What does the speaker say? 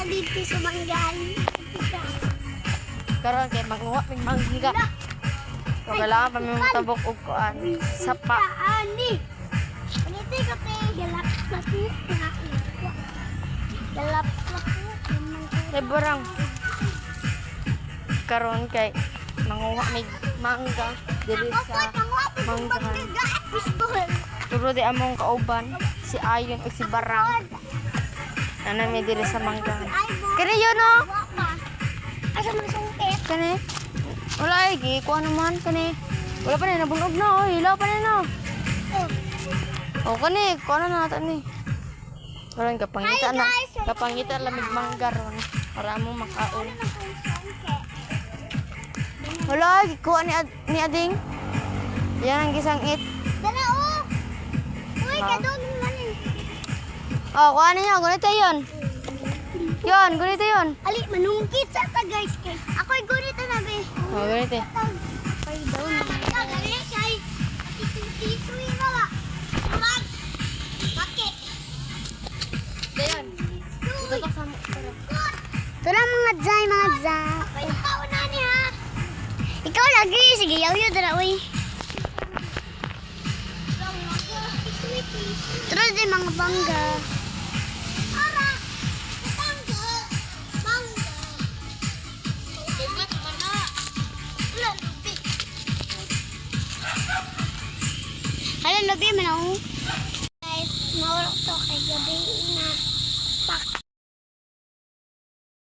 dito sa manggan. Karon kay manguha mig mangga. So kailangan pa may matabok og kuan. Sapa. Ani. Ganito ko te galak-lakit na. Galak-lakit. Kay barang. Karon kay manguha mig mangga diri sa mangga. Turo di among kauban si Ayon ug si Barang. Ana mi diri sa mangga. Kani yun no? Asa man sungkit? Kani. Wala gi kuan naman kani. Wala pa ni nabunog na oh, hilaw pa ni no. Oh kani, kuan na nato ni. Karon kapangita na. Kapangita lamig mangga ron para mo makaon. Wala gi kuan ni Ading. Yan ang gisangit. Dala oh. Uy, kadon man eh. Oh, kuha ninyo. Gunito yun. Yun, gunito yun. Ali, manungkit sa ta guys kay. Ako'y gunito na be. Oh, gunito. Pay daw na. Gali kay. Tisu na ba? Mag. Bakit? Dayon. Ito sa Ito lang mga dzay, mga dzay. Ikaw na ni ha. Ikaw lagi. Sige, yaw-yaw dala, uy. Terus din mga bangga. Ara, bangga, bangga. Ugat mana? Lubi. Hala lubi man ako. Guys, mawala to kay gabi.